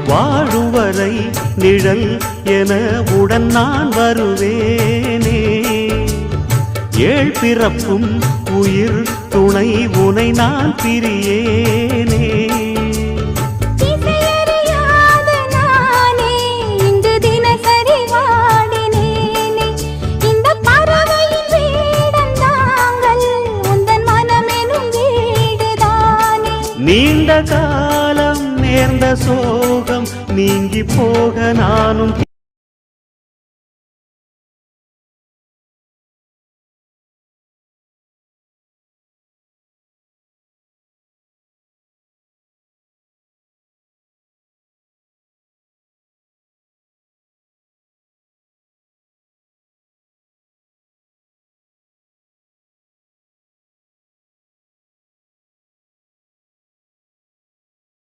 வாழும் வரை நிழல் என உடன் நான் வருவேனே. ஏழ் பிறப்பும் உயிர் துணை உனை நான் பிரியேனே. நீண்ட காலம் நேர்ந்த சோகம் நீங்கி போக நானும்